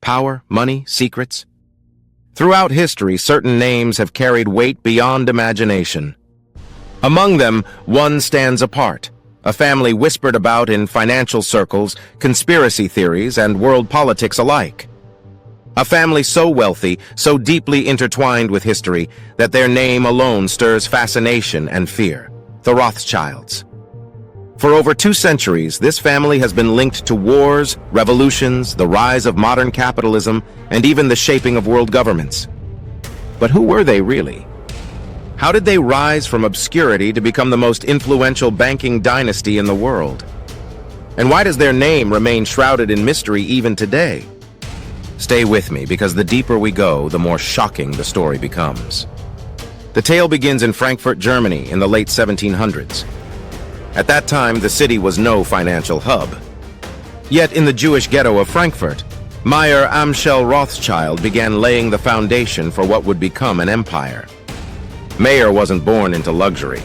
Power, money, secrets. Throughout history, certain names have carried weight beyond imagination. Among them, one stands apart, a family whispered about in financial circles, conspiracy theories, and world politics alike. A family so wealthy, so deeply intertwined with history, that their name alone stirs fascination and fear: the Rothschilds. For over 2 centuries, this family has been linked to wars, revolutions, the rise of modern capitalism, and even the shaping of world governments. But who were they really? How did they rise from obscurity to become the most influential banking dynasty in the world? And why does their name remain shrouded in mystery even today? Stay with me, because the deeper we go, the more shocking the story becomes. The tale begins in Frankfurt, Germany, in the late 1700s. At that time, the city was no financial hub. Yet in the Jewish ghetto of Frankfurt, Meyer Amschel Rothschild began laying the foundation for what would become an empire. Meyer wasn't born into luxury.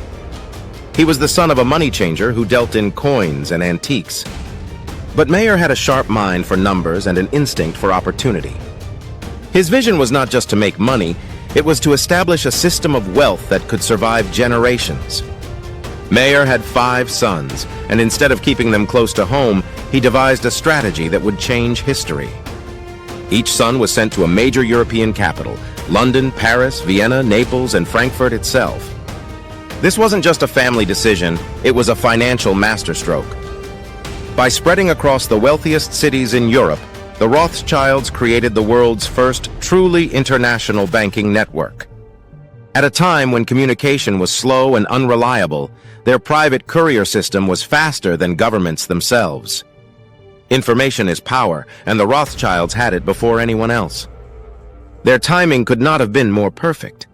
He was the son of a money changer who dealt in coins and antiques. But Meyer had a sharp mind for numbers and an instinct for opportunity. His vision was not just to make money, it was to establish a system of wealth that could survive generations. Meyer had 5 sons, and instead of keeping them close to home, he devised a strategy that would change history. Each son was sent to a major European capital: London, Paris, Vienna, Naples, and Frankfurt itself. This wasn't just a family decision, it was a financial masterstroke. By spreading across the wealthiest cities in Europe, the Rothschilds created the world's first truly international banking network. At a time when communication was slow and unreliable, their private courier system was faster than governments themselves. Information is power, and the Rothschilds had it before anyone else. Their timing could not have been more perfect.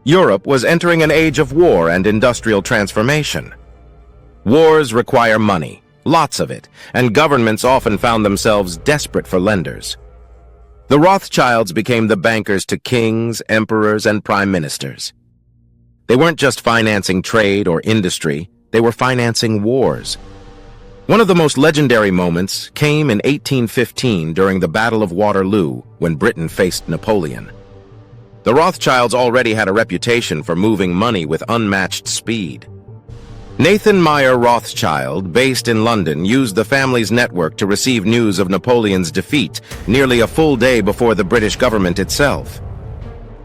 Europe was entering an age of war and industrial transformation. Wars require money, lots of it, and governments often found themselves desperate for lenders. The Rothschilds became the bankers to kings, emperors, and prime ministers. They weren't just financing trade or industry, they were financing wars. One of the most legendary moments came in 1815 during the Battle of Waterloo, when Britain faced Napoleon. The Rothschilds already had a reputation for moving money with unmatched speed. Nathan Meyer Rothschild, based in London, used the family's network to receive news of Napoleon's defeat nearly a full day before the British government itself.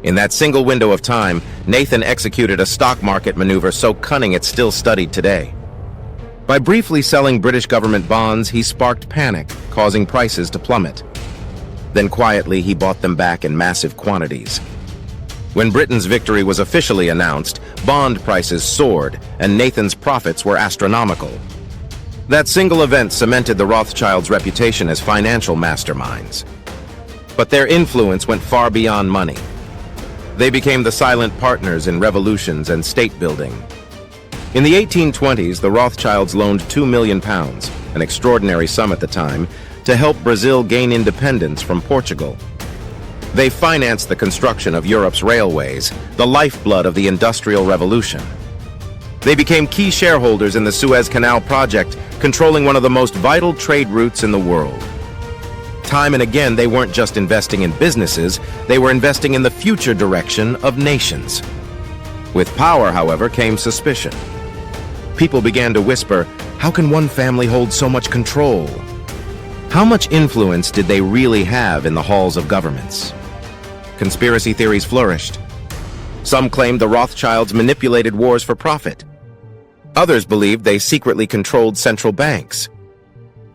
In that single window of time, Nathan executed a stock market maneuver so cunning it's still studied today. By briefly selling British government bonds, he sparked panic, causing prices to plummet. Then quietly, he bought them back in massive quantities. When Britain's victory was officially announced, bond prices soared, and Nathan's profits were astronomical. That single event cemented the Rothschilds' reputation as financial masterminds. But their influence went far beyond money. They became the silent partners in revolutions and state building. In the 1820s, the Rothschilds loaned £2 million, an extraordinary sum at the time, to help Brazil gain independence from Portugal. They financed the construction of Europe's railways, the lifeblood of the Industrial Revolution. They became key shareholders in the Suez Canal project, controlling one of the most vital trade routes in the world. Time and again, they weren't just investing in businesses, they were investing in the future direction of nations. With power, however, came suspicion. People began to whisper, how can one family hold so much control? How much influence did they really have in the halls of governments? Conspiracy theories flourished. Some claimed the Rothschilds manipulated wars for profit. Others believed they secretly controlled central banks.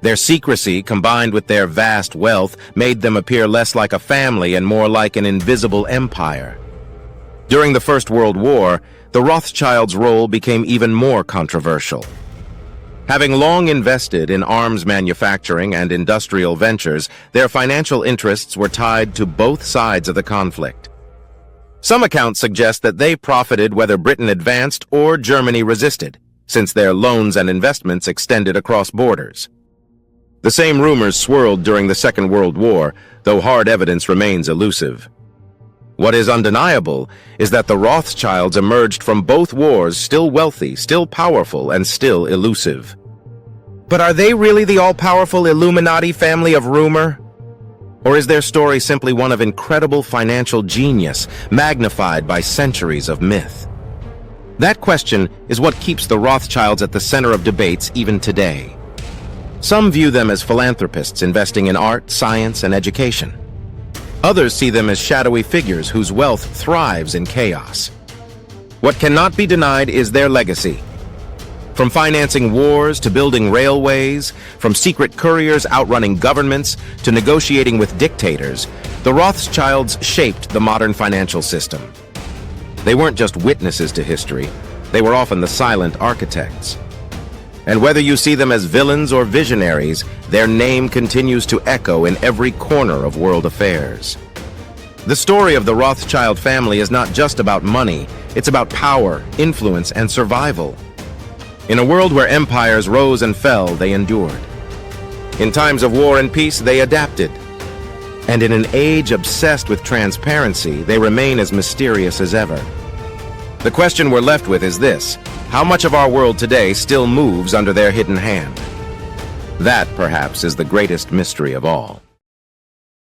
Their secrecy, combined with their vast wealth, made them appear less like a family and more like an invisible empire. During the First World War, the Rothschilds' role became even more controversial. Having long invested in arms manufacturing and industrial ventures, their financial interests were tied to both sides of the conflict. Some accounts suggest that they profited whether Britain advanced or Germany resisted, since their loans and investments extended across borders. The same rumors swirled during the Second World War, though hard evidence remains elusive. What is undeniable is that the Rothschilds emerged from both wars still wealthy, still powerful, and still elusive. But are they really the all-powerful Illuminati family of rumor? Or is their story simply one of incredible financial genius, magnified by centuries of myth? That question is what keeps the Rothschilds at the center of debates even today. Some view them as philanthropists investing in art, science, and education. Others see them as shadowy figures whose wealth thrives in chaos. What cannot be denied is their legacy. From financing wars to building railways, from secret couriers outrunning governments to negotiating with dictators, the Rothschilds shaped the modern financial system. They weren't just witnesses to history, they were often the silent architects. And whether you see them as villains or visionaries, their name continues to echo in every corner of world affairs. The story of the Rothschild family is not just about money, it's about power, influence, and survival. In a world where empires rose and fell, they endured. In times of war and peace, they adapted. And in an age obsessed with transparency, they remain as mysterious as ever. The question we're left with is this: how much of our world today still moves under their hidden hand? That, perhaps, is the greatest mystery of all.